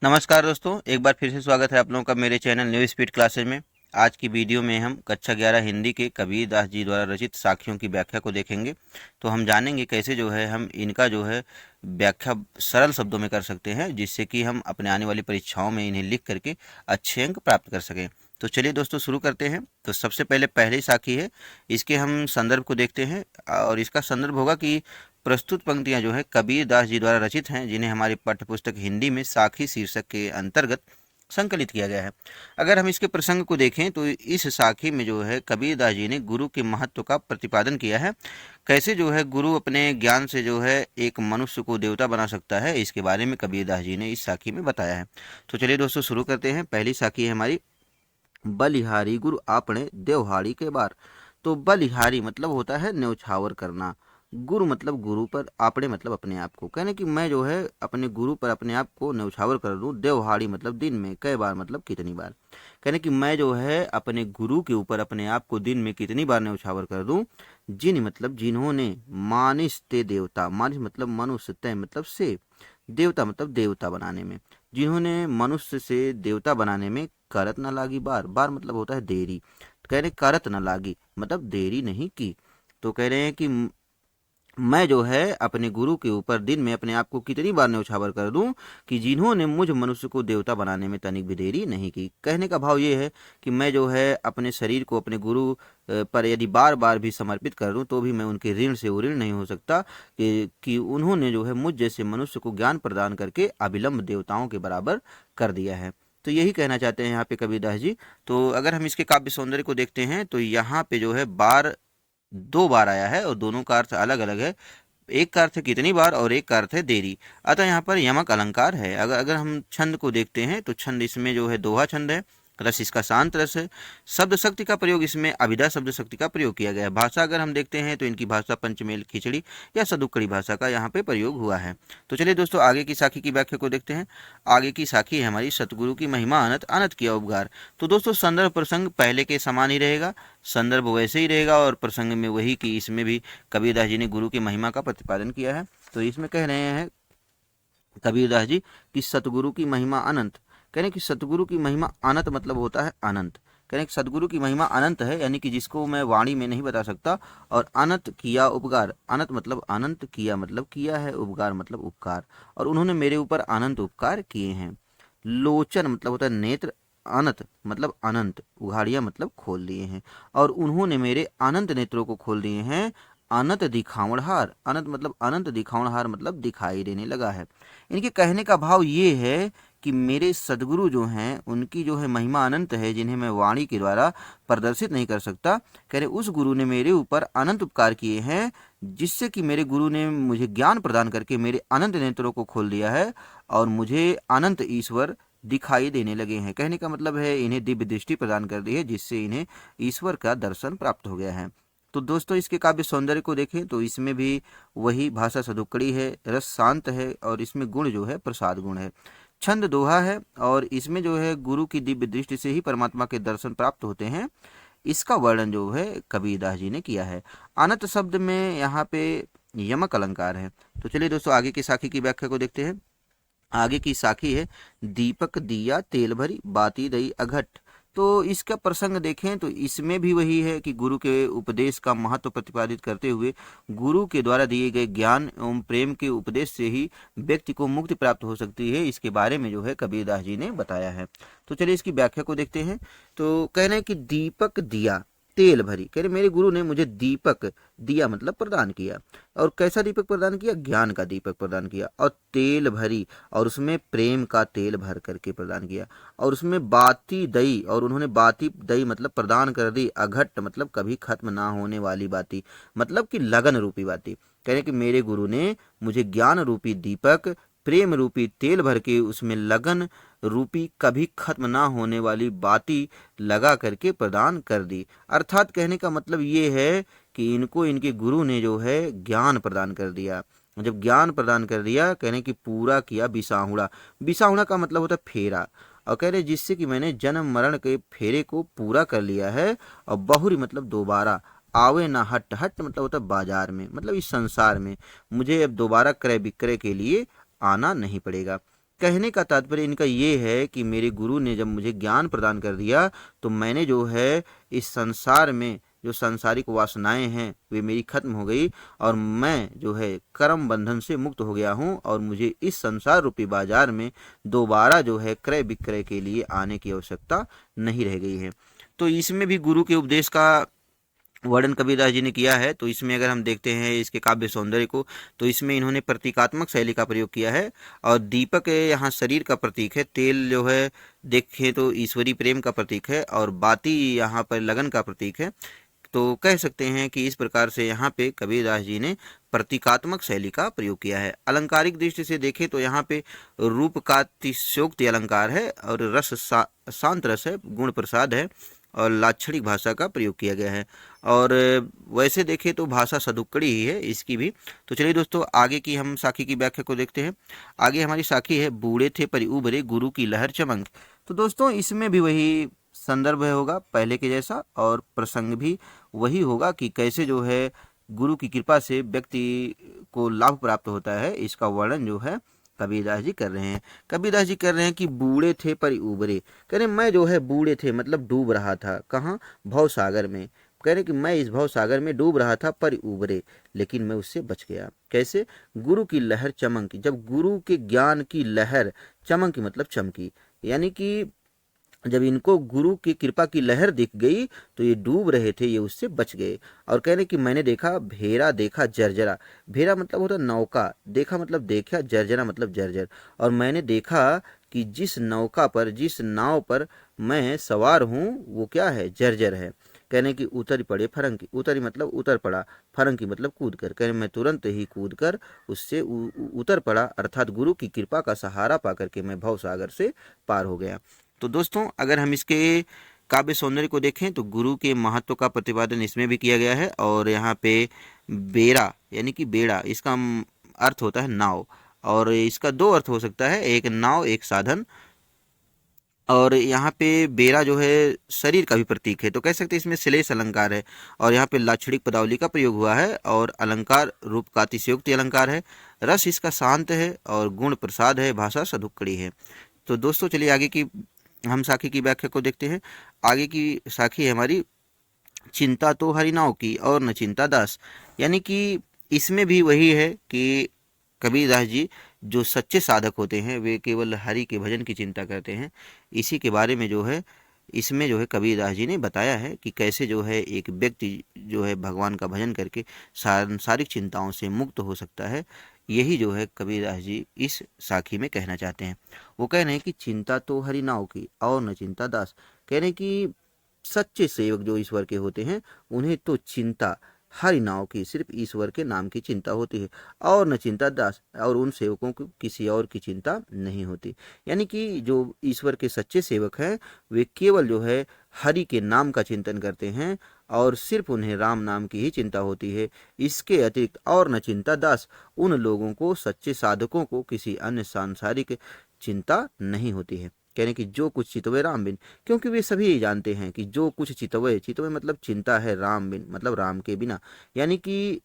नमस्कार दोस्तों, एक बार फिर से स्वागत है आप लोगों का मेरे चैनल न्यू स्पीड क्लासेज में। आज की वीडियो में हम कक्षा 11 हिंदी के कबीर दास जी द्वारा रचित साखियों की व्याख्या को देखेंगे। तो हम जानेंगे कैसे जो है हम इनका जो है व्याख्या सरल शब्दों में कर सकते हैं, जिससे कि हम अपने आने वाली परीक्षाओं में इन्हें लिख करके अच्छे अंक प्राप्त कर सकें। तो चलिए दोस्तों शुरू करते हैं। तो सबसे पहले पहली साखी है, इसके हम संदर्भ को देखते हैं और इसका संदर्भ होगा कि प्रस्तुत पंक्तियां जो है कबीर दास जी द्वारा रचित हैं, जिन्हें हमारी पाठ्यपुस्तक हिंदी में साखी शीर्षक के अंतर्गत संकलित किया गया है। अगर हम इसके प्रसंग को देखें तो इस साखी में जो है कबीर दास जी ने गुरु के महत्व का प्रतिपादन किया है। कैसे जो है गुरु अपने ज्ञान से जो है एक मनुष्य को देवता बना सकता है, इसके बारे में कबीर दास जी ने इस साखी में बताया है। तो चलिए दोस्तों शुरू करते हैं। पहली साखी है हमारी, बलिहारी गुरु आपने देवहाड़ी के बार। तो बलिहारी मतलब होता है न्यौछावर करना, गुरु मतलब गुरु पर, आपने मतलब अपने आप को। कहने कि मैं जो है अपने गुरु पर अपने आप को न्यौछावर कर दूं। देवहाड़ी मतलब दिन में, कई बार मतलब कितनी बार। कहने कि मैं जो है अपने गुरु के ऊपर अपने आप को दिन में कितनी बार न्यौछावर कर दूं। जिन मतलब जिन्होंने, मानिस ते देवता, मानिस मतलब मनुष्य, तय मतलब से, देवता मतलब देवता बनाने में, जिन्होंने मनुष्य से देवता बनाने में करत न लागी बार। बार मतलब होता है देरी। तो कह रहे करत न लागी मतलब देरी नहीं की। तो कह रहे हैं कि मैं जो है अपने गुरु के ऊपर दिन में अपने आप को कितनी बार न्यौछावर कर दूं कि जिन्होंने मुझ मनुष्य को देवता बनाने में तनिक भी देरी नहीं की। कहने का भाव ये है कि मैं जो है अपने शरीर को अपने गुरु पर यदि बार बार भी समर्पित कर दूं तो भी मैं उनके ऋण से उऋण नहीं हो सकता कि उन्होंने जो है मुझ जैसे मनुष्य को ज्ञान प्रदान करके अविलंब देवताओं के बराबर कर दिया है। तो यही कहना चाहते हैं यहाँ पे कबीरदास जी। तो अगर हम इसके काव्य सौंदर्य को देखते हैं तो यहाँ पे जो है बार दो बार आया है और दोनों का अर्थ अलग अलग है। एक का अर्थ है कितनी बार और एक का अर्थ है देरी। अतः यहाँ पर यमक अलंकार है। अगर अगर हम छंद को देखते हैं तो छंद इसमें जो है दोहा छंद है, रस इसका शांत रस है। शब्द शक्ति का प्रयोग इसमें अभिधा शब्द शक्ति का प्रयोग किया गया है। भाषा अगर हम देखते हैं तो इनकी भाषा पंचमेल खिचड़ी या सदुक्कड़ी भाषा का यहाँ पे प्रयोग हुआ है। तो चलिए दोस्तों आगे की साखी की व्याख्या को देखते हैं। आगे की साखी है हमारी, सतगुरु की महिमा अनंत, अनंत किया उपकार। तो दोस्तों संदर्भ प्रसंग पहले के समान ही रहेगा, संदर्भ वैसे ही रहेगा और प्रसंग में वही कि इसमें भी कबीरदास जी ने गुरु की महिमा का प्रतिपादन किया है। तो इसमें कह रहे हैं कबीरदास जी कि सतगुरु की महिमा अनंत। कह रहे कि सतगुरु की महिमा अनंत मतलब होता है अनंत। कह रहे सतगुरु की महिमा अनंत है, यानी कि जिसको मैं वाणी में नहीं बता सकता। और अनंत किया उपकार, अनंत मतलब अनंत, किया मतलब किया है, उपकार मतलब उपकार, और उन्होंने मेरे ऊपर अनंत उपकार किए हैं। लोचन मतलब होता है नेत्र, अनंत मतलब अनंत, उघाड़िया मतलब खोल दिए हैं, और उन्होंने मेरे अनंत नेत्रों को खोल दिए हैं। अनंत दिखावनहार, अनंत मतलब अनंत, दिखावनहार मतलब दिखाई देने लगा है। इनके कहने का भाव ये है कि मेरे सदगुरु जो हैं उनकी जो है महिमा अनंत है, जिन्हें मैं वाणी के द्वारा प्रदर्शित नहीं कर सकता। कह रहे उस गुरु ने मेरे ऊपर अनंत उपकार किए हैं, जिससे कि मेरे गुरु ने मुझे ज्ञान प्रदान करके मेरे अनंत नेत्रों को खोल दिया है और मुझे अनंत ईश्वर दिखाई देने लगे हैं। कहने का मतलब है इन्हें दिव्य दृष्टि प्रदान कर दी है, जिससे इन्हें ईश्वर का दर्शन प्राप्त हो गया है। तो दोस्तों इसके काव्य सौंदर्य को देखें तो इसमें भी वही भाषा सदुक्कड़ी है, रस शांत है, और इसमें गुण जो है प्रसाद गुण है। छंद दोहा है और इसमें जो है गुरु की दिव्य दृष्टि से ही परमात्मा के दर्शन प्राप्त होते हैं। इसका वर्णन जो है कबीरदास जी ने किया है। अनंत शब्द में यहाँ पे यमक अलंकार है। तो चलिए दोस्तों आगे की साखी की व्याख्या को देखते हैं। आगे की साखी है, दीपक दिया तेल भरी बाती दई अघट। तो इसका प्रसंग देखें तो इसमें भी वही है कि गुरु के उपदेश का महत्व प्रतिपादित करते हुए गुरु के द्वारा दिए गए ज्ञान एवं प्रेम के उपदेश से ही व्यक्ति को मुक्ति प्राप्त हो सकती है, इसके बारे में जो है कबीरदास जी ने बताया है। तो चलिए इसकी व्याख्या को देखते हैं। तो कह रहे हैं कि दीपक दिया तेल भरी, कह रहे मेरे गुरु ने मुझे दीपक दिया मतलब प्रदान किया, और कैसा दीपक प्रदान किया, ज्ञान का दीपक प्रदान किया, और तेल भरी और उसमें प्रेम का तेल भर करके प्रदान किया, और उसमें बाती दई, और उन्होंने बाती दई मतलब प्रदान कर दी, अघट मतलब कभी खत्म ना होने वाली बाती, मतलब कि लगन रूपी बाती। कह रहे कि मेरे गुरु ने मुझे ज्ञान रूपी दीपक, प्रेम रूपी तेल भर के उसमें लगन रूपी कभी खत्म ना होने वाली बाती लगा करके प्रदान कर दी। अर्थात कहने का मतलब ये है कि इनको इनके गुरु ने जो है ज्ञान प्रदान कर दिया। जब ज्ञान प्रदान कर दिया, कहने की पूरा किया बिसाहुड़ा। बिसाहुड़ा का मतलब होता है फेरा, और कह रहे जिससे कि मैंने जन्म मरण के फेरे को पूरा कर लिया है। और बहुरी मतलब दोबारा, आवे ना हट, हट मतलब होता है बाजार में, मतलब इस संसार में मुझे अब दोबारा क्रय विक्रय के लिए आना नहीं पड़ेगा। कहने का तात्पर्य इनका ये है कि मेरे गुरु ने जब मुझे ज्ञान प्रदान कर दिया तो मैंने जो है इस संसार में जो सांसारिक वासनाएं हैं वे मेरी खत्म हो गई और मैं जो है कर्म बंधन से मुक्त हो गया हूं और मुझे इस संसार रूपी बाजार में दोबारा जो है क्रय विक्रय के लिए आने की आवश्यकता नहीं रह गई है। तो इसमें भी गुरु के उपदेश का वर्णन कबीरदास जी ने किया है। तो इसमें अगर हम देखते हैं इसके काव्य सौंदर्य को, तो इसमें इन्होंने प्रतीकात्मक शैली का प्रयोग किया है और दीपक यहाँ शरीर का प्रतीक है, तेल जो है देखें तो ईश्वरी प्रेम का प्रतीक है और बाती यहाँ पर लगन का प्रतीक है। तो कह सकते हैं कि इस प्रकार से यहाँ पे कबीरदास जी ने प्रतीकात्मक शैली का प्रयोग किया है। अलंकारिक दृष्टि से देखें तो यहाँ पे रूप का अतिशयोक्ति अलंकार है और रस शांत रस है, गुण प्रसाद है और लाक्षणिक भाषा का प्रयोग किया गया है। और वैसे देखें तो भाषा सदुक्कड़ी ही है इसकी भी। तो चलिए दोस्तों आगे की हम साखी की व्याख्या को देखते हैं। आगे हमारी साखी है बूढ़े थे परि उभरे गुरु की लहर चमक। तो दोस्तों इसमें भी वही संदर्भ होगा पहले के जैसा और प्रसंग भी वही होगा कि कैसे जो है गुरु की कृपा से व्यक्ति को लाभ प्राप्त होता है, इसका वर्णन जो है कबीरदास जी कर रहे हैं। कबीरदास जी कर रहे हैं कि बूढ़े थे पर उबरे, कह रहे मैं जो है बूढ़े थे मतलब डूब रहा था, कहाँ, भव सागर में। कह रहे कि मैं इस भव सागर में डूब रहा था पर उबरे, लेकिन मैं उससे बच गया। कैसे? गुरु की लहर चमकी, जब गुरु के ज्ञान की लहर चमकी मतलब चमकी, यानी कि जब इनको गुरु की कृपा की लहर दिख गई तो ये डूब रहे थे, ये उससे बच गए। और कह रहे कि मैंने देखा भेरा, देखा जर्जरा, भेरा मतलब होता नौका, देखा मतलब देखा, जर्जरा मतलब जर्जर। और मैंने देखा कि जिस नौका पर, जिस नाव पर मैं सवार हूँ वो क्या है, जर्जर है। कहने की उतर पड़े फरंकी, उतरी मतलब उतर पड़ा, फरंकी मतलब कूद कर। कहने मैं तुरंत ही कूद कर उससे उतर पड़ा, अर्थात गुरु की कृपा का सहारा पाकर के मैं भव सागर से पार हो गया। तो दोस्तों अगर हम इसके काव्य सौंदर्य को देखें तो गुरु के महत्व का प्रतिपादन इसमें भी किया गया है। और यहाँ पे बेड़ा यानी कि बेड़ा, इसका अर्थ होता है नाव और इसका दो अर्थ हो सकता है, एक नाव एक साधन। और यहाँ पे बेड़ा जो है शरीर का भी प्रतीक है, तो कह सकते हैं इसमें श्लेष अलंकार है। और यहाँ पे लाक्षणिक पदावली का प्रयोग हुआ है और अलंकार रूप का अतिशयोक्ति अलंकार है। रस इसका शांत है और गुण प्रसाद है, भाषा सदुक्कड़ी है। तो दोस्तों चलिए आगे की हम साखी की व्याख्या को देखते हैं। आगे की साखी है हमारी चिंता तो हरि नाव की और न चिंता दास, यानी कि इसमें भी वही है कि कबीरदास जी जो सच्चे साधक होते हैं वे केवल हरि के भजन की चिंता करते हैं। इसी के बारे में जो है इसमें जो है कबीरदास जी ने बताया है कि कैसे जो है एक व्यक्ति जो है भगवान का भजन करके सांसारिक चिंताओं से मुक्त हो सकता है। यही जो है कबीरदास जी इस साखी में कहना चाहते हैं। वो कह रहे हैं कि चिंता तो हरि नाव की और न चिंता दास, कह रहे हैं कि सच्चे सेवक जो ईश्वर के होते हैं उन्हें तो चिंता हरि नाव की, सिर्फ ईश्वर के नाम की चिंता होती है, और न चिंता दास, और उन सेवकों को किसी और की चिंता नहीं होती। यानी कि जो ईश्वर के सच्चे सेवक हैं वे केवल जो है हरि के नाम का चिंतन करते हैं और सिर्फ उन्हें राम नाम की ही चिंता होती है। इसके अतिरिक्त और न चिंता दास, उन लोगों को, सच्चे साधकों को किसी अन्य सांसारिक चिंता नहीं होती है। कहने की जो कुछ चितवे राम बिन, क्योंकि वे सभी जानते हैं कि जो कुछ चितवे, चितवे मतलब चिंता है, राम बिन मतलब राम के बिना, यानी कि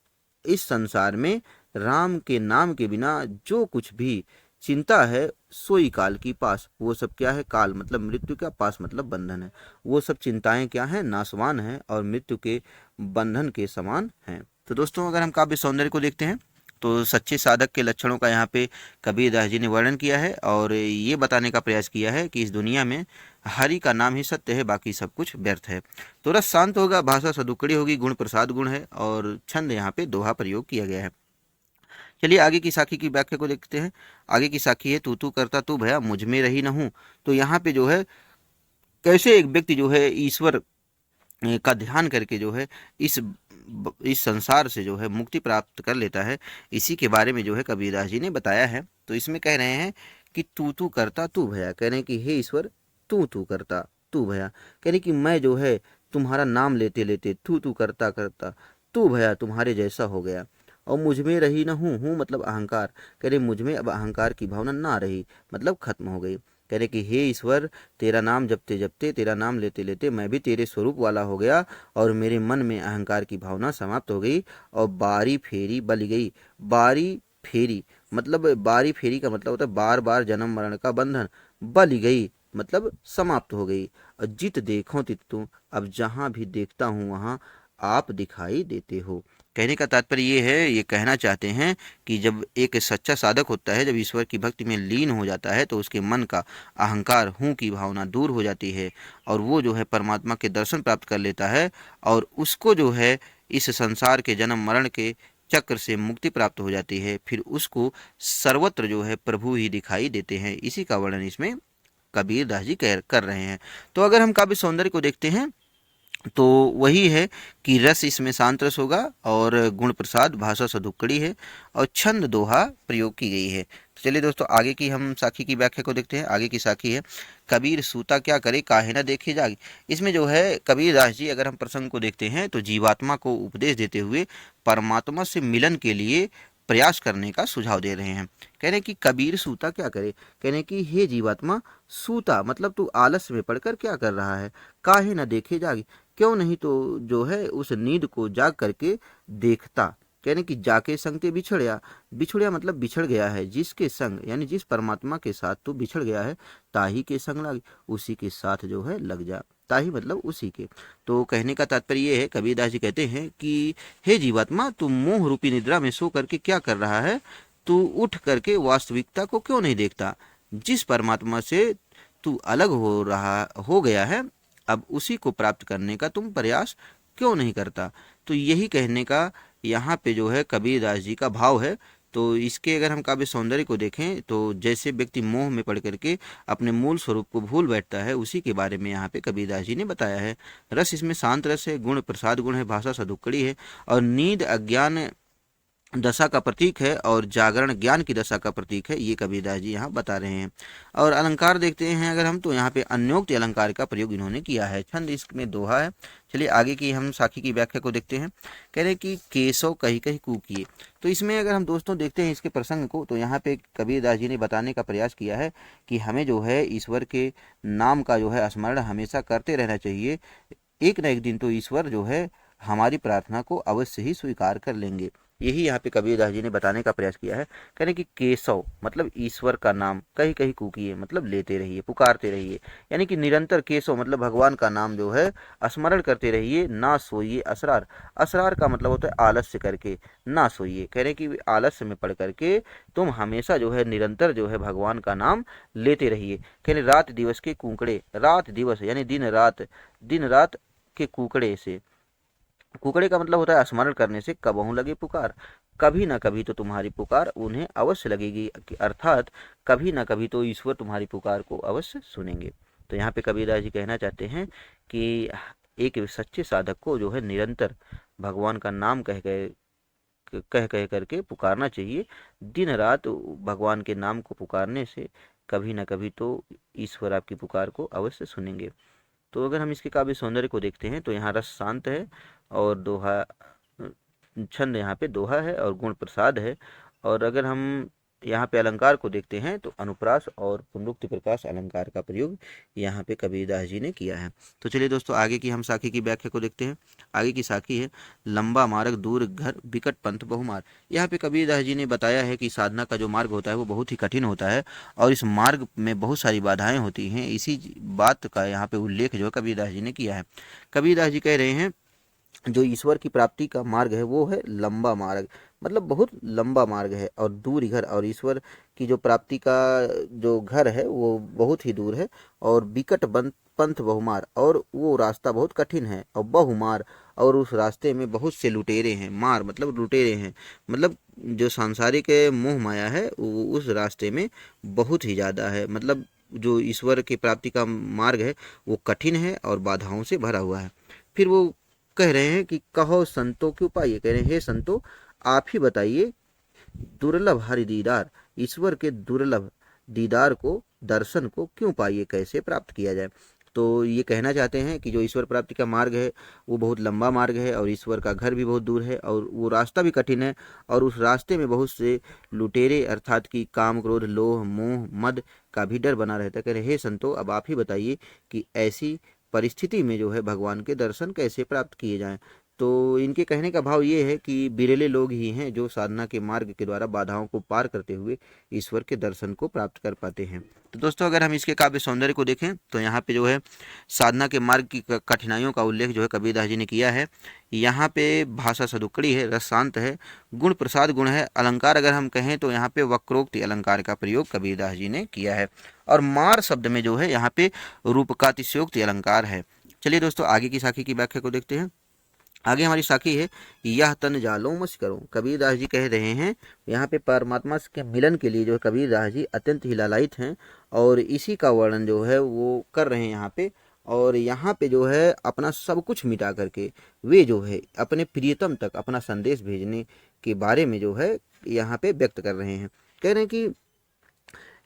इस संसार में राम के नाम के बिना जो कुछ भी चिंता है सोई काल की पास। वो सब क्या है, काल मतलब मृत्यु का, पास मतलब बंधन है। वो सब चिंताएं क्या है, नाशवान है और मृत्यु के बंधन के समान हैं। तो दोस्तों अगर हम काव्य सौंदर्य को देखते हैं तो सच्चे साधक के लक्षणों का यहाँ पे कबीरदास जी ने वर्णन किया है और ये बताने का प्रयास किया है कि इस दुनिया में हरि का नाम ही सत्य है, बाकी सब कुछ व्यर्थ है। तो रस शांत होगा, भाषा सदुक्कड़ी होगी, गुण प्रसाद गुण है और छंद यहाँ पे दोहा प्रयोग किया गया है। चलिए आगे की साखी की व्याख्या को देखते हैं। आगे की साखी है तू करता तू भया मुझ में रही न हूँ। तो यहाँ पे जो है कैसे एक व्यक्ति जो है ईश्वर का ध्यान करके जो है इस संसार से जो है मुक्ति प्राप्त कर लेता है, इसी के बारे में जो है कबीरदास जी ने बताया है। तो इसमें कह रहे हैं कि तू करता तू भया, कह रहे हैं कि हे ईश्वर तू करता तू भया, कह रहे कि मैं जो है तुम्हारा नाम लेते लेते तू करता करता तू भया तुम्हारे जैसा हो गया। और मुझ में रही न हूँ मतलब अहंकार, कह रहे मुझ में अब अहंकार की भावना ना रही मतलब खत्म हो गई। कह रहे कि हे ईश्वर तेरा नाम जपते जपते, तेरा नाम लेते लेते मैं भी तेरे स्वरूप वाला हो गया और मेरे मन में अहंकार की भावना समाप्त हो गई और बारी फेरी बल गई। बारी फेरी मतलब बारी फेरी का मतलब होता है बार बार जन्म मरण का बंधन, बली गई मतलब समाप्त हो गई। और जित देखो तित तुम, अब जहां भी देखता हूं वहां आप दिखाई देते हो। कहने का तात्पर्य ये है, ये कहना चाहते हैं कि जब एक सच्चा साधक होता है, जब ईश्वर की भक्ति में लीन हो जाता है, तो उसके मन का अहंकार हूँ की भावना दूर हो जाती है और वो जो है परमात्मा के दर्शन प्राप्त कर लेता है और उसको जो है इस संसार के जन्म मरण के चक्र से मुक्ति प्राप्त हो जाती है। फिर उसको सर्वत्र जो है प्रभु ही दिखाई देते हैं। इसी का वर्णन इसमें कबीर दास जी कर रहे हैं। तो अगर हम काव्य सौंदर्य को देखते हैं तो वही है कि रस इसमें शांत रस होगा और गुण प्रसाद भाषा सदुक्कड़ी है और छंद दोहा प्रयोग की गई है। तो चलिए दोस्तों आगे की हम साखी की व्याख्या को देखते हैं। आगे की साखी है, कबीर सूता क्या करे काहे ना देखे जागे। इसमें जो है कबीर दास जी अगर हम प्रसंग को देखते हैं तो जीवात्मा को उपदेश देते हुए परमात्मा से मिलन के लिए प्रयास करने का सुझाव दे रहे हैं। कह रहे हैं कि कबीर सूता क्या करे, कह रहे हैं कि हे जीवात्मा सूता मतलब तू आलस्य में पड़कर क्या कर रहा है, काहे ना देखे जागे, क्यों नहीं तो जो है उस नींद को जाग करके देखता। कहने की जाके संग ते बिछड़िया, बिछड़िया मतलब बिछड़ गया है, जिसके संग यानी जिस परमात्मा के साथ तू बिछड़ गया है ताही के संग लग, उसी के साथ जो है लग जा। ताही मतलब उसी के। तो कहने का तात्पर्य ये है, कबीरदास जी कहते हैं कि हे जीवात्मा तू मोह रूपी निद्रा में सो करके क्या कर रहा है, तू उठ करके वास्तविकता को क्यों नहीं देखता। जिस परमात्मा से तू अलग हो गया है, अब उसी को प्राप्त करने का तुम प्रयास क्यों नहीं करता। तो यही कहने का यहाँ पे जो है कबीरदास जी का भाव है। तो इसके अगर हम काव्य सौंदर्य को देखें तो जैसे व्यक्ति मोह में पड़ करके अपने मूल स्वरूप को भूल बैठता है, उसी के बारे में यहाँ पे कबीरदास जी ने बताया है। रस इसमें शांत रस है, गुण प्रसाद गुण है, भाषा सदुक्कड़ी है और नींद अज्ञान दशा का प्रतीक है और जागरण ज्ञान की दशा का प्रतीक है, ये कबीरदास जी यहाँ बता रहे हैं। और अलंकार देखते हैं अगर हम तो यहाँ पे अन्योक्ति अलंकार का प्रयोग इन्होंने किया है। छंद इसमें दोहा है। चलिए आगे की हम साखी की व्याख्या को देखते हैं। कह रहे कि केशव कही कही कूकिए। तो इसमें अगर हम दोस्तों देखते हैं इसके प्रसंग को तो यहाँ पे कबीरदास जी ने बताने का प्रयास किया है कि हमें जो है ईश्वर के नाम का जो है स्मरण हमेशा करते रहना चाहिए। एक न एक दिन तो ईश्वर जो है हमारी प्रार्थना को अवश्य ही स्वीकार कर लेंगे। यही यहाँ पे कबीरदास जी ने बताने का प्रयास किया है। कहने कि केशव मतलब ईश्वर का नाम कहीं कहीं कूकिए मतलब लेते रहिए, पुकारते रहिए, यानी कि निरंतर केशव मतलब भगवान का नाम जो है स्मरण करते रहिए, ना सोइए। असरार, असरार का मतलब होता है आलस्य करके, ना सोइए। कह रहे कि आलस्य में पढ़ करके तुम हमेशा जो है निरंतर जो है भगवान का नाम लेते रहिए। कह रहे रात दिवस के कुकड़े, रात दिवस यानी दिन रात, दिन रात के कुकड़े से, कुकड़े का मतलब होता है स्मरण करने से कबहू लगे पुकार, कभी ना कभी तो तुम्हारी पुकार उन्हें अवश्य लगेगी, अर्थात कभी ना कभी तो ईश्वर तुम्हारी पुकार को अवश्य सुनेंगे। तो यहाँ पे कबीरदास जी कहना चाहते हैं कि एक सच्चे साधक को जो है निरंतर भगवान का नाम कह करके पुकारना चाहिए। दिन रात भगवान के नाम को पुकारने से कभी ना कभी तो ईश्वर आपकी पुकार को अवश्य सुनेंगे। तो अगर हम इसके काव्य सौंदर्य को देखते हैं तो यहाँ रस शांत है और दोहा, छंद यहाँ पे दोहा है और गुण प्रसाद है। और अगर हम यहाँ पे अलंकार को देखते हैं तो अनुप्रास और पुनरुक्ति प्रकाश अलंकार का प्रयोग यहाँ पे कबीरदास जी ने किया है। तो चलिए दोस्तों आगे की हम साखी की व्याख्या को देखते हैं। आगे की साखी है, लंबा मार्ग दूर घर विकट पंथ बहुमार। यहाँ पे कबीरदास जी ने बताया है कि साधना का जो मार्ग होता है वो बहुत ही कठिन होता है और इस मार्ग में बहुत सारी बाधाएं होती हैं। इसी बात का यहाँ पे उल्लेख जो है कबीरदास जी ने किया है। कबीरदास जी कह रहे हैं जो ईश्वर की प्राप्ति का मार्ग है वो है लंबा मार्ग, मतलब बहुत लंबा मार्ग है, और दूर घर, और ईश्वर की जो प्राप्ति का जो घर है वो बहुत ही दूर है। और विकट पंथ बहुमार, और वो रास्ता बहुत कठिन है, और बहुमार, और उस रास्ते में बहुत से लुटेरे हैं। मार मतलब लुटेरे हैं, मतलब जो सांसारिक मोह माया है वो उस रास्ते में बहुत ही ज़्यादा है। मतलब जो ईश्वर की प्राप्ति का मार्ग है वो कठिन है और बाधाओं से भरा हुआ है। फिर वो कह रहे हैं कि कहो संतो क्यों पाइए, कह रहे हैं हे संतो आप ही बताइए दुर्लभ हरि दीदार, ईश्वर के दुर्लभ दीदार को, दर्शन को क्यों पाइए, कैसे प्राप्त किया जाए। तो ये कहना चाहते हैं कि जो ईश्वर प्राप्ति का मार्ग है वो बहुत लंबा मार्ग है और ईश्वर का घर भी बहुत दूर है और वो रास्ता भी कठिन है और उस रास्ते में बहुत से लुटेरे अर्थात कि काम क्रोध लोह मोह मद का भी डर बना रहता है। कह रहे हे संतो अब आप ही बताइए कि ऐसी परिस्थिति में जो है भगवान के दर्शन कैसे प्राप्त किए जाएं। तो इनके कहने का भाव ये है कि बिरले लोग ही हैं जो साधना के मार्ग के द्वारा बाधाओं को पार करते हुए ईश्वर के दर्शन को प्राप्त कर पाते हैं। तो दोस्तों अगर हम इसके काव्य सौंदर्य को देखें तो यहाँ पे जो है साधना के मार्ग की कठिनाइयों का उल्लेख जो है कबीरदास जी ने किया है। यहाँ पे भाषा सदुक्कड़ी है, रस शांत है, गुण प्रसाद गुण है, अलंकार अगर हम कहें तो यहाँ पे वक्रोक्ति अलंकार का प्रयोग कबीरदास जी ने किया है। और मार शब्द में जो है यहाँ पे रूपकातिशयोक्ति अलंकार है। चलिए दोस्तों आगे की साखी की व्याख्या को देखते हैं। आगे हमारी साखी है, यह तन जालो मस करो। कबीरदास जी कह रहे हैं यहाँ पे परमात्मा के मिलन के लिए जो है कबीरदास जी अत्यंत ही लालायित हैं और इसी का वर्णन जो है वो कर रहे हैं यहाँ पे। और यहाँ पे जो है अपना सब कुछ मिटा करके वे जो है अपने प्रियतम तक अपना संदेश भेजने के बारे में जो है यहाँ पे व्यक्त कर रहे हैं। कह रहे हैं कि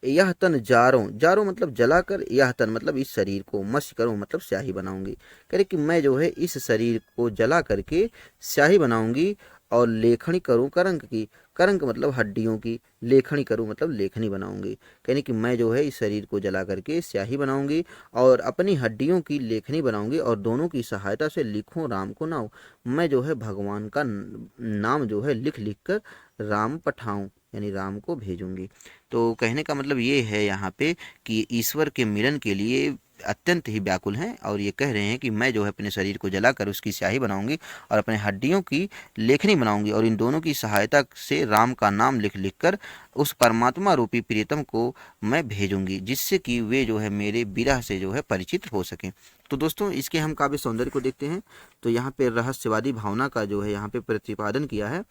यह तन जारो, जारो मतलब जलाकर, यह तन मतलब इस शरीर को, मस्य करूँ मतलब स्याही बनाऊंगी। कह रहे कि मैं जो है इस शरीर को जला करके स्याही बनाऊंगी और लेखनी करूँ करंक की, करंक मतलब हड्डियों की, लेखनी करूँ मतलब लेखनी बनाऊंगी। कहने कि मैं जो है इस शरीर को जला करके स्याही बनाऊंगी और अपनी हड्डियों की लेखनी बनाऊंगी और दोनों की सहायता से लिखूं राम को नाम। मैं जो है भगवान का नाम जो है लिख लिख कर राम पठाऊं यानी राम को भेजूंगी। तो कहने का मतलब ये है यहाँ पे कि ईश्वर के मिलन के लिए अत्यंत ही व्याकुल हैं और ये कह रहे हैं कि मैं जो है अपने शरीर को जलाकर उसकी स्याही बनाऊंगी और अपने हड्डियों की लेखनी बनाऊंगी और इन दोनों की सहायता से राम का नाम लिख लिख कर उस परमात्मा रूपी प्रियतम को मैं भेजूंगी, जिससे कि वे जो है मेरे विरह से जो है परिचित हो सकें। तो दोस्तों इसके हम काव्य सौंदर्य को देखते हैं तो यहाँ पे रहस्यवादी भावना का जो है यहाँ पे प्रतिपादन किया है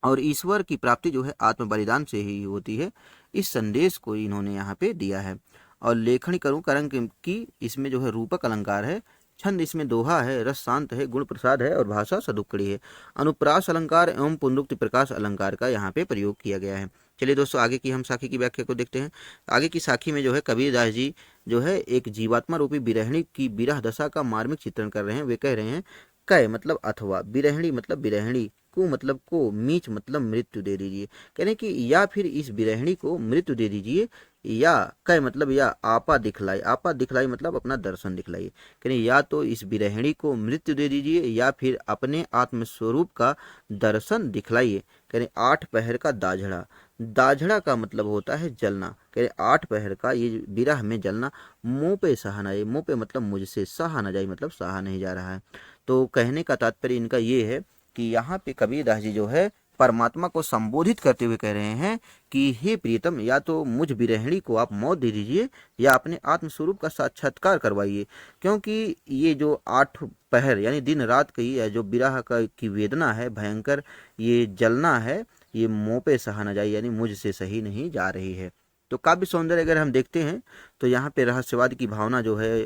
और ईश्वर की प्राप्ति जो है आत्म बलिदान से ही होती है, इस संदेश को इन्होंने यहाँ पे दिया है। और लेखनी करूँ करंक की, इसमें जो है रूपक अलंकार है, छंद इसमें दोहा है, रस शांत है, गुण प्रसाद है और भाषा सदुक्कड़ी है। अनुप्रास अलंकार एवं पुनरुक्ति प्रकाश अलंकार का यहाँ पे प्रयोग किया गया है। चलिए दोस्तों आगे की हम साखी की व्याख्या को देखते हैं। आगे की साखी में जो है कबीरदास जी जो है एक जीवात्मा रूपी बिरहणी की विरह दशा का मार्मिक चित्रण कर रहे हैं। वे कह रहे हैं कै मतलब अथवा, बिरहणी मतलब बिरहणी, को मतलब को, मीच मतलब मृत्यु दे दीजिए। कह रहे कि या फिर इस बिरहणी को मृत्यु दे दीजिए, या कै मतलब या आपा दिखलाई, आपा दिखलाई मतलब अपना दर्शन दिखलाइए। कह रहे या तो इस बिरहणी को मृत्यु दे दीजिए या फिर अपने आत्मस्वरूप का दर्शन दिखलाइए। कह रहे 8 पहर का दाझड़ा, दाझड़ा का मतलब होता है जलना। कह रहे 8 पहर का ये विरह में जलना, मुंह पे सहा न जाए, मुंह पे मतलब मुझसे सहा न जाए मतलब सहा नहीं जा रहा है। तो कहने का तात्पर्य इनका ये है कि यहाँ पे कबीरदास जी जो है परमात्मा को संबोधित करते हुए कह रहे हैं कि हे प्रियतम, या तो मुझ बिरहणी को आप मौत दे दीजिए या अपने आत्मस्वरूप का साक्षात्कार करवाइए, क्योंकि ये जो 8 पहर यानी दिन रात की जो विरह की वेदना है भयंकर, ये जलना है, ये मुँह पे सहा न जाए यानी मुझसे सही नहीं जा रही है। तो काव्य सौंदर्य अगर हम देखते हैं तो यहाँ पे रहस्यवाद की भावना जो है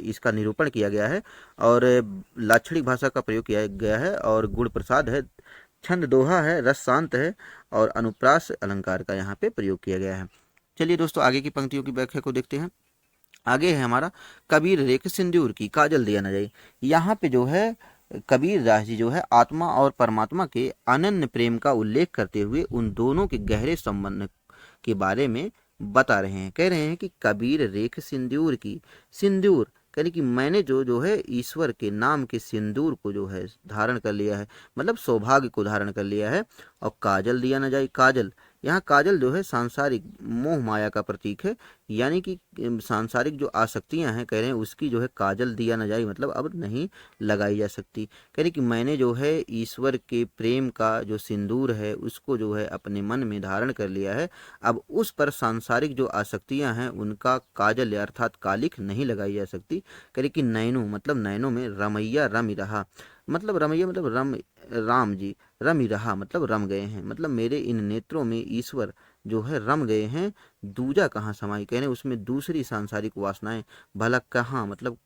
इसका निरूपण किया गया है और लाक्षणिक भाषा का प्रयोग किया गया है और गुण प्रसाद है, छंद दोहा है, रस शांत है और अनुप्रास अलंकार का यहाँ पे प्रयोग किया गया है। चलिए दोस्तों आगे की पंक्तियों की व्याख्या को देखते हैं। आगे है हमारा कबीर रेख सिंदूर की काजल दिया न जाए। यहाँ पे जो है कबीरदास जी जो है आत्मा और परमात्मा के अनन्य प्रेम का उल्लेख करते हुए उन दोनों के गहरे संबंध के बारे में बता रहे हैं। कह रहे हैं कि कबीर रेख सिंदूर की, सिंदूर कहने कि मैंने जो है ईश्वर के नाम के सिंदूर को जो है धारण कर लिया है, मतलब सौभाग्य को धारण कर लिया है। और काजल दिया न जाए, काजल यहाँ काजल जो है सांसारिक मोह माया का प्रतीक है, यानी कि सांसारिक जो आसक्तियां हैं कह रहे हैं उसकी जो है काजल दिया न जाए मतलब अब नहीं लगाई जा सकती। कह रहे कि मैंने जो है ईश्वर के प्रेम का जो सिंदूर है उसको जो है अपने मन में धारण कर लिया है, अब उस पर सांसारिक जो आसक्तियां हैं उनका काजल अर्थात कालिख नहीं लगाई जा सकती। कह रहे कि नैनो मतलब नैनों में रमैया रम रहा, मतलब रमैया मतलब रम, राम जी रम ही रहा मतलब रम गए हैं, मतलब मेरे इन नेत्रों में ईश्वर जो है रम गए हैं। दूजा कहाँ समाई, कहने उसमें दूसरी सांसारिक वासनाएं भला कहाँ मतलब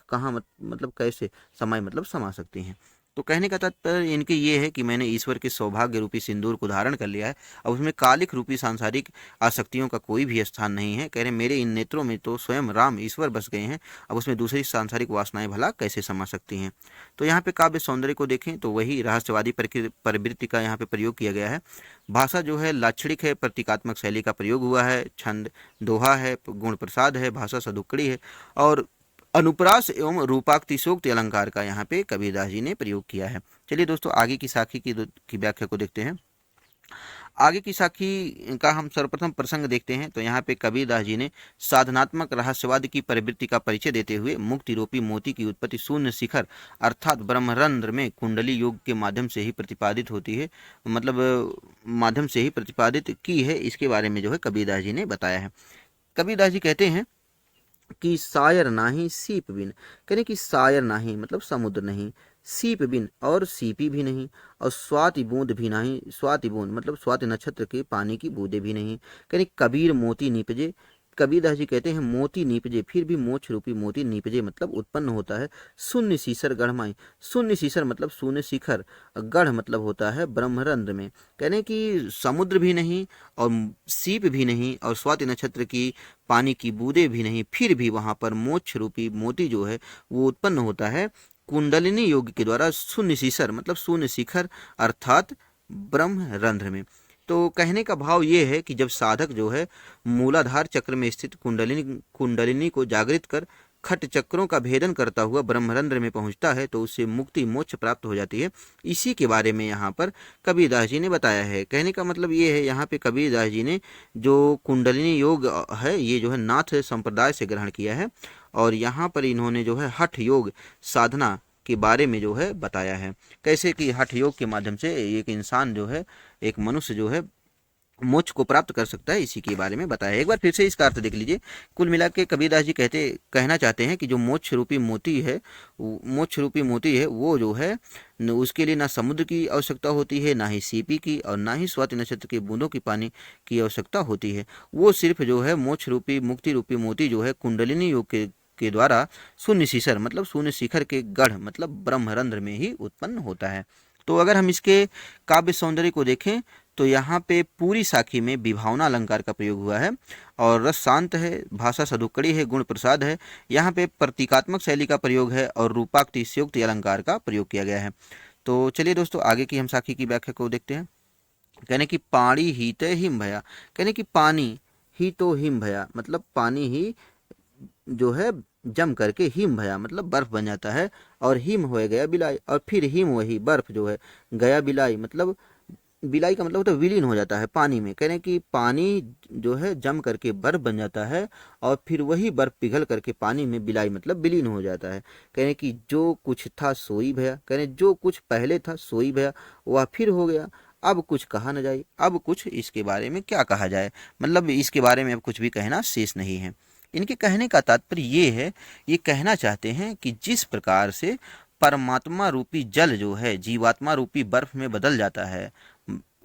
कहाँ मतलब कैसे समाई मतलब समा सकती हैं। तो कहने का तात्पर्य इनके ये है कि मैंने ईश्वर के सौभाग्य रूपी सिंदूर को धारण कर लिया है, अब उसमें कालिक रूपी सांसारिक आसक्तियों का कोई भी स्थान नहीं है। कह रहे मेरे इन नेत्रों में तो स्वयं राम ईश्वर बस गए हैं, अब उसमें दूसरी सांसारिक वासनाएं भला कैसे समा सकती हैं। तो यहाँ पे काव्य सौंदर्य को देखें तो वही रहस्यवादी प्रवृत्ति का यहाँ पे प्रयोग किया गया है। भाषा जो है लाक्षणिक है, प्रतीकात्मक शैली का प्रयोग हुआ है, छंद दोहा है, गुण प्रसाद है, भाषा सदुक्कड़ी है और अनुप्रास एवं रूपाक्तिशोक्ति अलंकार का यहाँ पे कबीरदास जी ने प्रयोग किया है। चलिए दोस्तों आगे की साखी की व्याख्या को देखते हैं। आगे की साखी का हम सर्वप्रथम प्रसंग देखते हैं। तो यहाँ पे कबीरदास जी ने साधनात्मक रहस्यवाद की प्रवृत्ति का परिचय देते हुए मुक्ति रूपी मोती की उत्पत्ति शून्य शिखर अर्थात ब्रह्मरंध्र में कुंडली योग के माध्यम से ही प्रतिपादित होती है, मतलब माध्यम से ही प्रतिपादित की है, इसके बारे में जो है कबीरदास जी ने बताया है। कबीरदास जी कहते हैं कि सायर नाही सीप बिन, कहने कि सायर नाही मतलब समुद्र नहीं, सीप बिन और सीपी भी नहीं, और स्वाति बूंद भी नहीं, स्वाति बूंद मतलब स्वाति नक्षत्र के पानी की बूंदे भी नहीं, कहने कबीर मोती निपजे। कबीरदास जी कहते हैं मोती निपजे, फिर भी मोक्ष रूपी मोती निपजे मतलब उत्पन्न होता है शून्य सीसर गढ़माई। शून्य सीसर मतलब शून्य शिखर, गढ़ मतलब होता है ब्रह्मरंध्र में। कहने कि समुद्र भी नहीं और सीप भी नहीं और स्वाति नक्षत्र की पानी की बूंदे भी नहीं, फिर भी वहां पर मोक्ष रूपी मोती जो है वो उत्पन्न होता है कुंडलिनी योग के द्वारा शून्य शिखर मतलब शून्य शिखर अर्थात ब्रह्मरंध्र में। तो कहने का भाव ये है कि जब साधक जो है मूलाधार चक्र में स्थित कुंडलिनी को जागृत कर खट चक्रों का भेदन करता हुआ ब्रह्मरंध्र में पहुंचता है तो उससे मुक्ति मोक्ष प्राप्त हो जाती है। इसी के बारे में यहाँ पर कबीरदास जी ने बताया है। कहने का मतलब ये है यहाँ पे कबीरदास जी ने जो कुंडलिनी योग है ये जो है नाथ संप्रदाय से ग्रहण किया है, और यहाँ पर इन्होंने जो है हठ योग साधना के बारे में जो है बताया है, कैसे कि हठ योग के माध्यम से एक इंसान जो है एक मनुष्य जो है मोक्ष को प्राप्त कर सकता है, इसी के बारे में बताया है। एक बार फिर से इसका अर्थ देख लीजिए। कुल मिला के कबीरदास जी कहना चाहते हैं कि जो मोक्ष रूपी मोती है वो जो है उसके लिए ना समुद्र की आवश्यकता होती है, ना ही सीपी की, और ना ही स्वाति नक्षत्र के बूंदों की पानी की आवश्यकता होती है। वो सिर्फ जो है मोक्ष रूपी मुक्ति रूपी मोती जो है कुंडलिनी योग के द्वारा शून्य शिखर मतलब शून्य शिखर के गढ़ मतलब ब्रह्मरंध्र में ही उत्पन्न होता है। तो अगर हम इसके काव्य सौंदर्य को देखें तो यहाँ पे पूरी साखी में विभावना अलंकार का प्रयोग हुआ है, और रस शांत है, भाषा सदुक्कड़ी है, गुण प्रसाद है। यहाँ पे प्रतीकात्मक शैली का प्रयोग है और रूपाक्तिशयोक्ति अलंकार का प्रयोग किया गया है। तो चलिए दोस्तों आगे की हम साखी की व्याख्या को देखते हैं। कहने की पाणी ही तय हिम भया, कहने की पानी ही तो हिम भया मतलब पानी ही जो है जम करके हिम भया मतलब बर्फ बन जाता है, और हिम हो गया बिलाई, और फिर हिम वही बर्फ जो है गया बिलाई मतलब बिलाई का मतलब होता है विलीन हो जाता है पानी में। कह रहे हैं कि पानी जो है जम करके बर्फ बन जाता है और फिर वही बर्फ पिघल करके पानी में बिलाई मतलब विलीन हो जाता है। कह रहे हैं कि जो कुछ था सोई भया, कह रहे हैं जो कुछ पहले था सोई भया वह फिर हो गया, अब कुछ कहा न जाए, अब कुछ इसके बारे में क्या कहा जाए, मतलब इसके बारे में अब कुछ भी कहना शेष नहीं है। इनके कहने का तात्पर्य ये है, ये कहना चाहते हैं कि जिस प्रकार से परमात्मा रूपी जल जो है जीवात्मा रूपी बर्फ में बदल जाता है,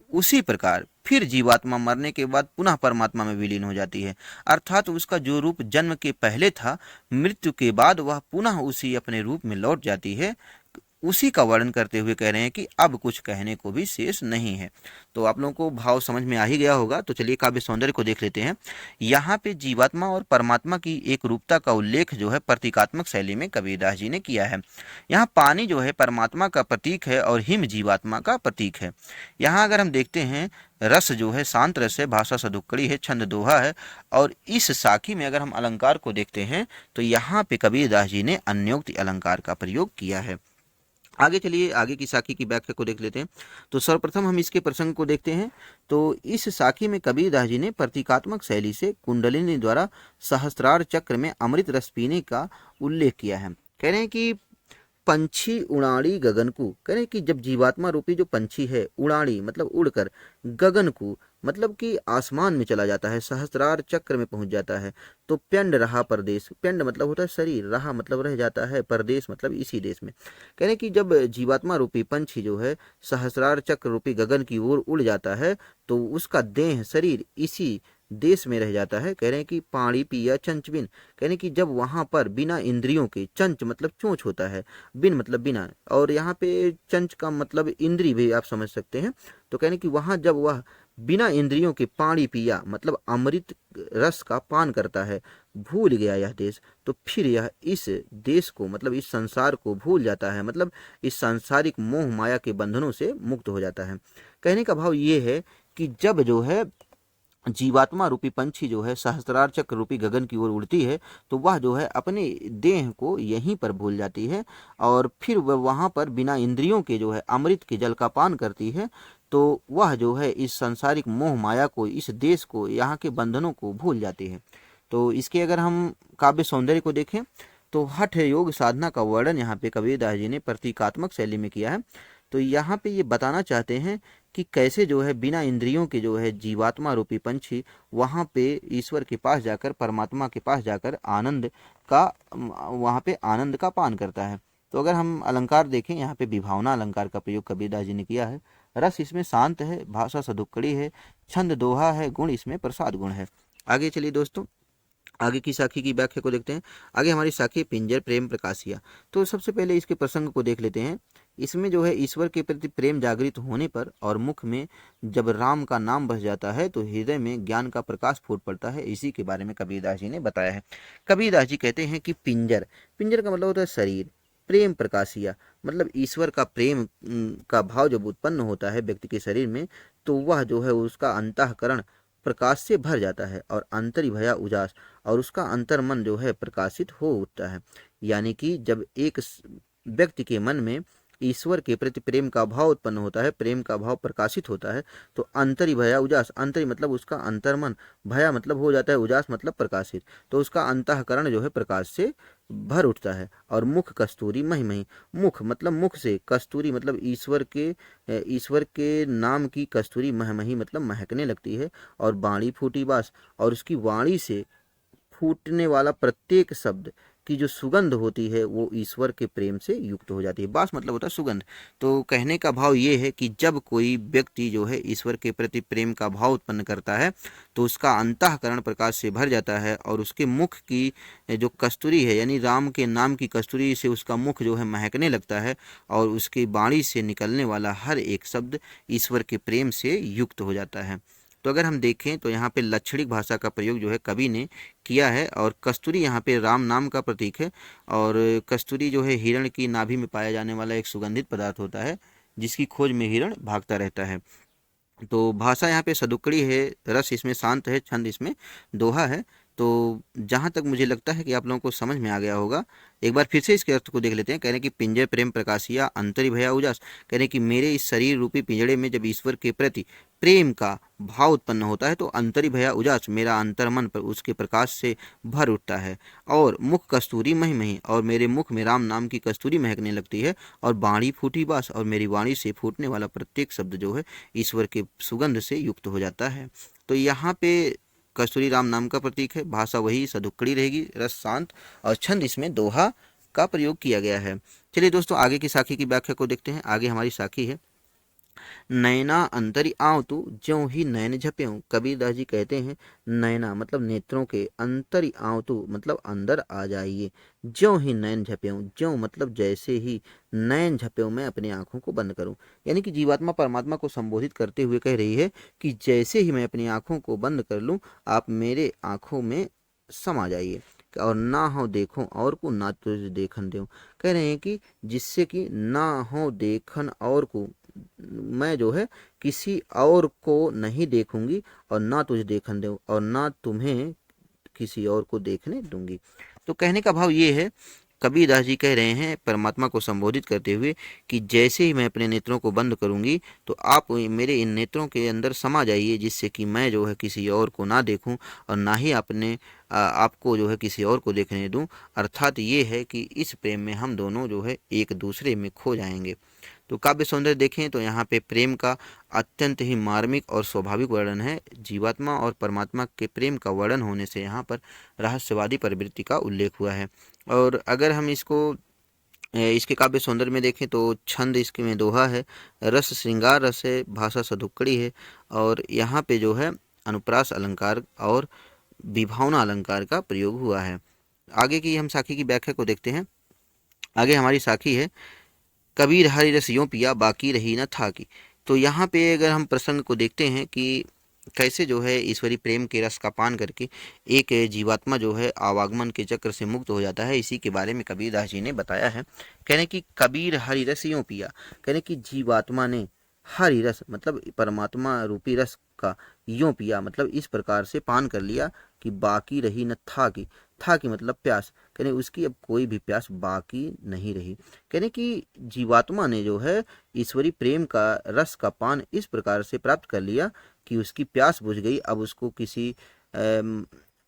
उसी प्रकार फिर जीवात्मा मरने के बाद पुनः परमात्मा में विलीन हो जाती है। अर्थात उसका जो रूप जन्म के पहले था, मृत्यु के बाद वह पुनः उसी अपने रूप में लौट जाती है। उसी का वर्णन करते हुए कह रहे हैं कि अब कुछ कहने को भी शेष नहीं है। तो आप लोगों को भाव समझ में आ ही गया होगा। तो चलिए काव्य सौंदर्य को देख लेते हैं। यहाँ पे जीवात्मा और परमात्मा की एक रूपता का उल्लेख जो है प्रतीकात्मक शैली में कबीरदास जी ने किया है। यहाँ पानी जो है परमात्मा का प्रतीक है और हिम जीवात्मा का प्रतीक है। यहाँ अगर हम देखते हैं रस जो है शांत रस है, भाषा सदुक्कड़ी है, छंद दोहा है, और इस साखी में अगर हम अलंकार को देखते हैं तो यहाँ पे कबीरदास जी ने अन्योक्ति अलंकार का प्रयोग किया है। आगे चलिए आगे की साखी की व्याख्या को देख लेते हैं। तो सर्वप्रथम हम इसके प्रसंग को देखते हैं। तो इस साखी में कबीरदास जी ने प्रतीकात्मक शैली से कुंडलिनी द्वारा सहस्त्रार चक्र में अमृत रस पीने का उल्लेख किया है। कह रहे हैं कि पंछी उड़ाड़ी गगन को, कह रहे हैं कि जब जीवात्मा रूपी जो पंछी है उड़ाड़ी मतलब उड़कर, गगन को मतलब कि आसमान में चला जाता है, सहस्त्रार चक्र में पहुंच जाता है, तो प्यंड रहा परदेश, प्यंड मतलब होता है शरीर, रहा मतलब रह जाता है, परदेश मतलब इसी देश में। कह रहे हैं कि जब जीवात्मा रूपी पंछी जो है सहस्त्रार चक्र रूपी गगन की ओर उड़ जाता है तो उसका देह शरीर इसी देश में रह जाता है। कह रहे हैं कि पाणी पिया चंच बिन, कह रहे हैं कि जब वहां पर बिना इंद्रियों के, चंच मतलब चोंच होता है, बिन मतलब बिना, और यहाँ पे चंच का मतलब इंद्री भी आप समझ सकते हैं। तो कह रहे हैं कि वहां जब वह बिना इंद्रियों के पानी पिया मतलब अमृत रस का पान करता है, भूल गया यह देश, तो फिर यह इस देश को मतलब इस संसार को भूल जाता है, मतलब इस सांसारिक मोह माया के बंधनों से मुक्त हो जाता है। कहने का भाव ये है कि जब जो है जीवात्मा रूपी पंछी जो है सहस्त्रार चक्र रूपी गगन की ओर उड़ती है, तो वह जो है अपने देह को यहीं पर भूल जाती है और फिर वह वहाँ पर बिना इंद्रियों के जो है अमृत के जल का पान करती है। तो वह जो है इस सांसारिक मोह माया को, इस देश को, यहाँ के बंधनों को भूल जाती है। तो इसके अगर हम काव्य सौंदर्य को देखें तो हठ योग साधना का वर्णन यहाँ पे कबीरदास जी ने प्रतीकात्मक शैली में किया है। तो यहाँ पे ये बताना चाहते हैं कि कैसे जो है बिना इंद्रियों के जो है जीवात्मा रूपी पंछी वहाँ पे ईश्वर के पास जाकर, परमात्मा के पास जाकर आनंद का, वहाँ पे आनंद का पान करता है। तो अगर हम अलंकार देखें, यहाँ पे विभावना अलंकार का प्रयोग कबीरदास जी ने किया है। रस इसमें शांत है, भाषा सदुक्कड़ी है, छंद दोहा है, गुण इसमें प्रसाद गुण है। आगे चलिए दोस्तों, आगे की साखी की व्याख्या को देखते हैं। आगे हमारी साखी है पिंजर प्रेम प्रकाशिया। तो सबसे पहले इसके प्रसंग को देख लेते हैं। इसमें जो है ईश्वर के प्रति प्रेम जागृत होने पर और मुख में जब राम का नाम बस जाता है तो हृदय में ज्ञान का प्रकाश फूट पड़ता है। इसी के बारे में कबीरदास जी ने बताया है। कबीरदास जी कहते हैं कि पिंजर, पिंजर का मतलब होता है शरीर, प्रेम प्रकाशिया मतलब ईश्वर का प्रेम का भाव जब उत्पन्न होता है व्यक्ति के शरीर में, तो वह जो है उसका अंतःकरण प्रकाश से भर जाता है और अंतरि भया उजास, और उसका अंतर मन जो है प्रकाशित हो उठता है। यानी कि जब एक व्यक्ति के मन में ईश्वर के प्रति प्रेम का भाव उत्पन्न होता है, प्रेम का भाव प्रकाशित होता है, तो अंतरि भया उजास, अंतरि मतलब उसका अंतर्मन, भया मतलब हो जाता है, उजास मतलब प्रकाशित, तो उसका अंतःकरण जो है प्रकाश से भर उठता है। और मुख कस्तूरी मही मही, मुख मतलब मुख से, कस्तूरी मतलब ईश्वर के नाम की कस्तूरी मह मही मतलब महकने लगती है। और वाणी फूटी बास, और उसकी वाणी से फूटने वाला प्रत्येक शब्द की जो सुगंध होती है वो ईश्वर के प्रेम से युक्त हो जाती है। बास मतलब होता है सुगंध। तो कहने का भाव ये है कि जब कोई व्यक्ति जो है ईश्वर के प्रति प्रेम का भाव उत्पन्न करता है तो उसका अंतःकरण प्रकाश से भर जाता है और उसके मुख की जो कस्तूरी है, यानी राम के नाम की कस्तूरी से उसका मुख जो है महकने लगता है और उसकी वाणी से निकलने वाला हर एक शब्द ईश्वर के प्रेम से युक्त हो जाता है। तो अगर हम देखें तो यहाँ पे लक्षणिक भाषा का प्रयोग जो है कवि ने किया है। और कस्तूरी यहाँ पे राम नाम का प्रतीक है। और कस्तूरी जो है हिरण की नाभि में पाया जाने वाला एक सुगंधित पदार्थ होता है जिसकी खोज में हिरण भागता रहता है। तो भाषा यहाँ पे सदुक्कड़ी है, रस इसमें शांत है, छंद इसमें दोहा है। तो जहाँ तक मुझे लगता है कि आप लोगों को समझ में आ गया होगा, एक बार फिर से इसके अर्थ को देख लेते हैं। कह रहे हैं कि पिंजर प्रेम प्रकाशिया अंतरि भया उजास, कह रहे हैं कि मेरे इस शरीर रूपी पिंजड़े में जब ईश्वर के प्रति प्रेम का भाव उत्पन्न होता है तो अंतरि भया उजास, मेरा अंतर्मन पर उसके प्रकाश से भर उठता है। और मुख कस्तूरी मही मही, और मेरे मुख में राम नाम की कस्तूरी महकने लगती है। और वाणी फूटी बास, और मेरी वाणी से फूटने वाला प्रत्येक शब्द जो है ईश्वर के सुगंध से युक्त हो जाता है। तो यहाँ पे कस्तूरी राम नाम का प्रतीक है, भाषा वही सदुक्कड़ी रहेगी, रस शांत, और छंद इसमें दोहा का प्रयोग किया गया है। चलिए दोस्तों, आगे की साखी की व्याख्या को देखते हैं। आगे हमारी साखी है नैना अंतरि आव तू ज्यों ही नैन झपेऊं। कबीरदास जी कहते हैं नैना मतलब नेत्रों के, अंतरि आव तू मतलब अंदर आ जाइए, ज्यों ही नैन झपेऊं, ज्यों मतलब जैसे ही, नैन झपेऊं मैं अपनी आंखों को बंद करूं। यानी कि जीवात्मा परमात्मा को संबोधित करते हुए कह रही है कि जैसे ही मैं अपनी आंखों को बंद कर लूं आप मेरे आंखों में समा जाइए। और ना हो देखो और को ना तुझे देखन देऊं, कह रहे हैं कि जिससे कि ना हो देखन और को, मैं जो है किसी और को नहीं देखूंगी और ना तुझे देखन दूं और ना तुम्हें किसी और को देखने दूंगी। तो कहने का भाव ये है, कबीरदास जी कह रहे हैं परमात्मा को संबोधित करते हुए कि जैसे ही मैं अपने नेत्रों को बंद करूंगी तो आप मेरे इन नेत्रों के अंदर समा जाइए, जिससे कि मैं जो है किसी और को ना देखूं और ना ही अपने आपको जो है किसी और को देखने दूं। अर्थात ये है कि इस प्रेम में हम दोनों जो है एक दूसरे में खो जाएंगे। तो काव्य सौंदर्य देखें तो यहाँ पे प्रेम का अत्यंत ही मार्मिक और स्वाभाविक वर्णन है। जीवात्मा और परमात्मा के प्रेम का वर्णन होने से यहाँ पर रहस्यवादी प्रवृत्ति का उल्लेख हुआ है। और अगर हम इसके काव्य सौंदर्य में देखें तो छंद इसके में दोहा है, रस श्रृंगार रस है, भाषा सदुक्कड़ी है, और यहाँ पे जो है अनुप्रास अलंकार और विभावना अलंकार का प्रयोग हुआ है। आगे की हम साखी की व्याख्या को देखते हैं। आगे हमारी साखी है कबीर हरि रस यूं पिया बाकी रही न था की। तो यहाँ पे अगर हम प्रसंग को देखते हैं कि कैसे जो है ईश्वरी प्रेम के रस का पान करके एक जीवात्मा जो है आवागमन के चक्र से मुक्त हो जाता है, इसी के बारे में कबीरदास जी ने बताया है। कहने कि कबीर हरि रस यूं पिया, कहने कि जीवात्मा ने हरि रस मतलब परमात्मा रूपी रस का यों पिया मतलब इस प्रकार से पान कर लिया कि बाकी रही न था की मतलब प्यास, कहने उसकी अब कोई भी प्यास बाकी नहीं रही। कहने कि जीवात्मा ने जो है ईश्वरी प्रेम का रस का पान इस प्रकार से प्राप्त कर लिया कि उसकी प्यास बुझ गई। अब उसको किसी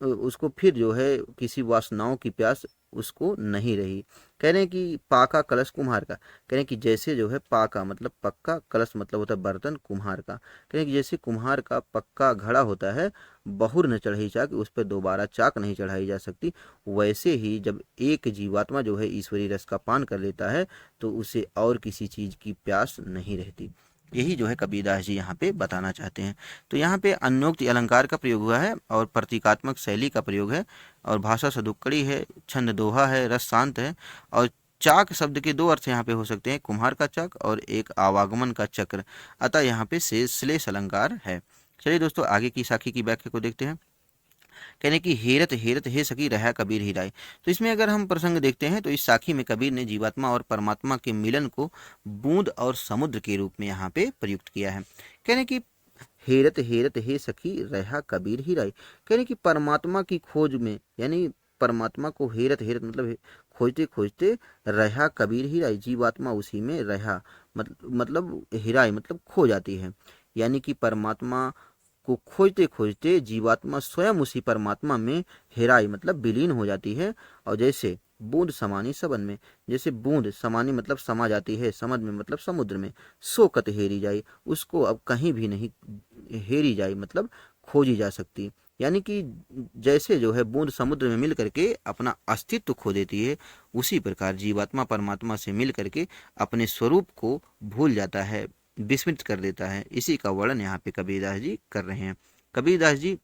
उसको फिर जो है किसी वासनाओं की प्यास उसको नहीं रही। कह रहे हैं कि पाका कलश कुम्हार का, कह रहे हैं कि जैसे जो है पाका मतलब पक्का, कलश मतलब होता है बर्तन, कुम्हार का कह रहे हैं कि जैसे कुम्हार का पक्का घड़ा होता है, बहुर न चढ़ी चाक, उस पर दोबारा चाक नहीं चढ़ाई जा सकती, वैसे ही जब एक जीवात्मा जो है ईश्वरी रस का पान कर लेता है तो उसे और किसी चीज की प्यास नहीं रहती। यही जो है कबीरदास जी यहाँ पे बताना चाहते हैं। तो यहाँ पे अन्योक्ति अलंकार का प्रयोग हुआ है और प्रतीकात्मक शैली का प्रयोग है और भाषा सदुक्कड़ी है, छंद दोहा है, रस शांत है और चाक शब्द के दो अर्थ यहाँ पे हो सकते हैं, कुम्हार का चाक और एक आवागमन का चक्र, अतः यहाँ पे श्लेष अलंकार है। चलिए दोस्तों आगे की साखी की व्याख्या को देखते हैं। कहने की हेरत हेरत हे सकी रहा कबीर ही राय। तो इसमें अगर हम प्रसंग देखते हैं तो इस साखी में कबीर ने जीवात्मा और परमात्मा के मिलन को बूंद और समुद्र के रूप में यहाँ पे प्रयुक्त किया है। कहने की हेरत हेरत हे सखी रहा कबीर ही राय, कहने की परमात्मा की खोज में, यानी परमात्मा को हेरत हेरत मतलब खोजते खोजते रहा कबीर ही राय, जीवात्मा उसी में रहा मतलब हिराई मतलब खो जाती है। यानी कि परमात्मा को खोजते खोजते जीवात्मा स्वयं उसी परमात्मा में हेराई मतलब विलीन हो जाती है। और जैसे बूंद समानी सबन में, जैसे बूंद समानी मतलब समा जाती है समझ में मतलब समुद्र में, सो कत हेरी जाए, उसको अब कहीं भी नहीं हेरी जाए मतलब खोजी जा सकती। यानी कि जैसे जो है बूंद समुद्र में मिल करके अपना अस्तित्व खो देती है, उसी प्रकार जीवात्मा परमात्मा से मिल करके अपने स्वरूप को भूल जाता है, विस्मृत कर देता है। इसी का वर्णन यहाँ पे कबीरदास जी कर रहे हैं। कबीरदास जी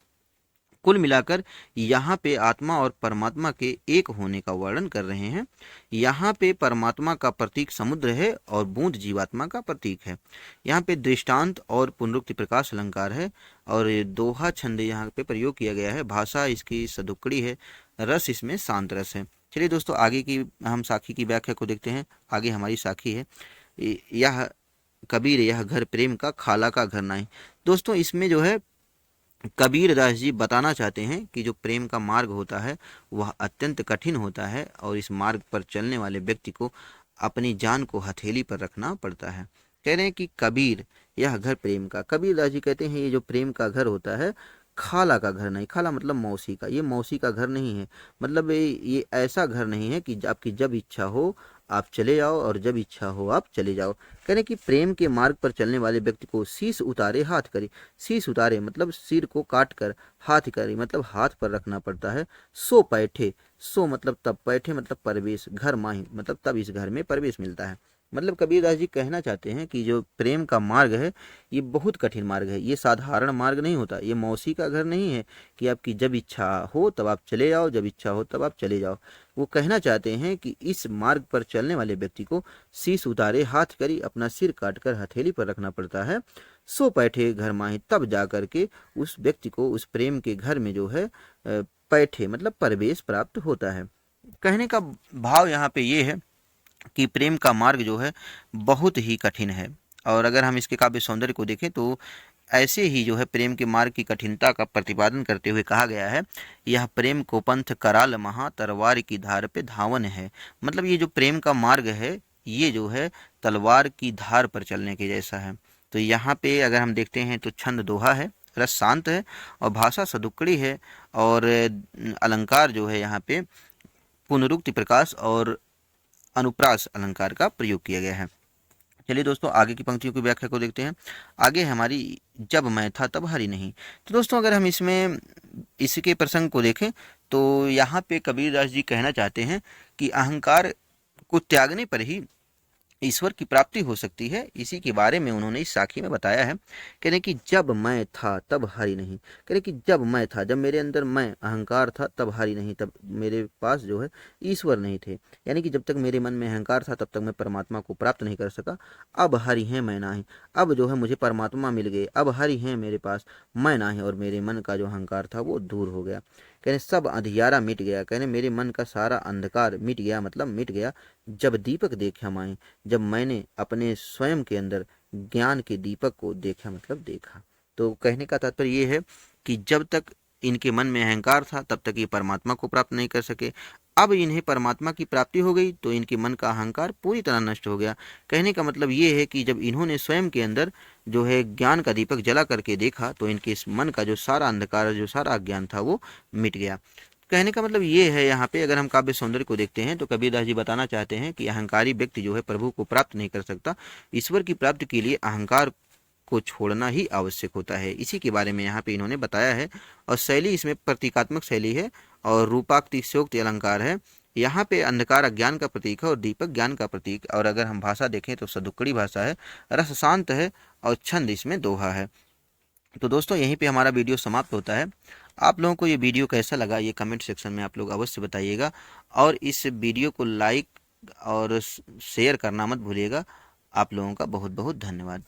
कुल मिलाकर यहाँ पे आत्मा और परमात्मा के एक होने का वर्णन कर रहे हैं। यहाँ पे परमात्मा का प्रतीक समुद्र है और बूंद जीवात्मा का प्रतीक है। यहाँ पे दृष्टांत और पुनरुक्ति प्रकाश अलंकार है और दोहा छंद यहाँ पे प्रयोग किया गया है। भाषा इसकी सदुक्कड़ी है, रस इसमें शांत रस है। चलिए दोस्तों आगे की हम साखी की व्याख्या को देखते हैं। आगे हमारी साखी है, यह कबीर यह घर प्रेम का खाला का घर नहीं। दोस्तों इसमें जो है कबीर दास जी बताना चाहते हैं कि जो प्रेम का मार्ग होता है वह अत्यंत कठिन होता है और इस मार्ग पर चलने वाले व्यक्ति को अपनी जान को हथेली पर रखना पड़ता है। कह रहे हैं कि कबीर यह घर प्रेम का, कबीर दास जी कहते हैं ये जो प्रेम का घर होता है खाला का घर नहीं, खाला मतलब मौसी का, ये मौसी का घर नहीं है। मतलब ये ऐसा घर नहीं है कि आपकी जब इच्छा हो आप चले जाओ और जब इच्छा हो आप चले जाओ। कहने कि प्रेम के मार्ग पर चलने वाले व्यक्ति को शीश उतारे हाथ करे, शीश उतारे मतलब सिर को काट कर, हाथ करे मतलब हाथ पर रखना पड़ता है। सो बैठे, सो मतलब तब, बैठे मतलब प्रवेश, घर माही मतलब तब इस घर में प्रवेश मिलता है। मतलब कबीरदास जी कहना चाहते हैं कि जो प्रेम का मार्ग है ये बहुत कठिन मार्ग है, ये साधारण मार्ग नहीं होता, ये मौसी का घर नहीं है कि आपकी जब इच्छा हो तब आप चले जाओ, जब इच्छा हो तब आप चले जाओ। वो कहना चाहते हैं कि इस मार्ग पर चलने वाले व्यक्ति को शीश उतारे हाथ करी अपना सिर काटकर हथेली पर रखना पड़ता है। सो बैठे घर माही तब जा करके उस व्यक्ति को उस प्रेम के घर में जो है बैठे मतलब प्रवेश प्राप्त होता है। कहने का भाव यहाँ पे ये है कि प्रेम का मार्ग जो है बहुत ही कठिन है और अगर हम इसके काव्य सौंदर्य को देखें तो ऐसे ही जो है प्रेम के मार्ग की कठिनता का प्रतिपादन करते हुए कहा गया है, यह प्रेम को पंथ कराल महा तलवार की धार पे धावन है। मतलब ये जो प्रेम का मार्ग है ये जो है तलवार की धार पर चलने के जैसा है। तो यहाँ पे अगर हम देखते हैं तो छंद दोहा है, रस शांत है और भाषा सदुक्कड़ी है और अलंकार जो है यहाँ पे पुनरुक्ति प्रकाश और अनुप्रास अलंकार का प्रयोग किया गया है। चलिए दोस्तों आगे की पंक्तियों की व्याख्या को देखते हैं। आगे हमारी जब मैं था तब हरि नहीं। तो दोस्तों अगर हम इसमें इसके प्रसंग को देखें तो यहाँ पे कबीरदास जी कहना चाहते हैं कि अहंकार को त्यागने पर ही ईश्वर की प्राप्ति हो सकती है। इसी के बारे में उन्होंने इस साखी में बताया है। कहने कि जब मैं था तब हरि नहीं, कहने कि जब मैं था, जब मेरे अंदर मैं अहंकार था तब हरि नहीं, तब मेरे पास जो है ईश्वर नहीं थे। यानी कि जब तक मेरे मन में अहंकार था तब तक मैं परमात्मा को प्राप्त नहीं कर सका। अब हरि है मैं नाही, अब जो है मुझे परमात्मा मिल गए, अब हरि है मेरे पास, मैं नाही, और मेरे मन का जो अहंकार था वो दूर हो गया। कहने सब अंधियारा मिट गया, कहने मेरे मन का सारा अंधकार मिट गया मतलब मिट गया जब दीपक देखा माए, जब मैंने अपने स्वयं के अंदर ज्ञान के दीपक को देखा मतलब देखा। तो कहने का तात्पर्य ये है कि जब तक इनके मन में अहंकार था तब तक ये परमात्मा को प्राप्त नहीं कर सके। अब इन्हें परमात्मा की प्राप्ति हो गई तो इनके मन का अहंकार पूरी तरह नष्ट हो गया। कहने का मतलब ये है कि जब इन्होंने स्वयं के अंदर जो है ज्ञान का दीपक जला करके देखा तो इनके इस मन का जो सारा अंधकार, जो सारा अज्ञान था वो मिट गया। कहने का मतलब ये है, यहाँ पे अगर हम काव्य सौंदर्य को देखते हैं तो कबीरदास जी बताना चाहते हैं कि अहंकारी व्यक्ति जो है प्रभु को प्राप्त नहीं कर सकता। ईश्वर की प्राप्ति के लिए अहंकार को छोड़ना ही आवश्यक होता है। इसी के बारे में यहाँ पे इन्होंने बताया है। और शैली इसमें प्रतीकात्मक शैली है और रूपाक्तिशोक्ति अलंकार है। यहाँ पे अंधकार अज्ञान का प्रतीक है और दीपक ज्ञान का प्रतीक। और अगर हम भाषा देखें तो सदुक्कड़ी भाषा है, रस शांत है और छंद इसमें दोहा है। तो दोस्तों यहीं पे हमारा वीडियो समाप्त होता है। आप लोगों को ये वीडियो कैसा लगा ये कमेंट सेक्शन में आप लोग अवश्य बताइएगा और इस वीडियो को लाइक और शेयर करना मत भूलिएगा। आप लोगों का बहुत बहुत धन्यवाद।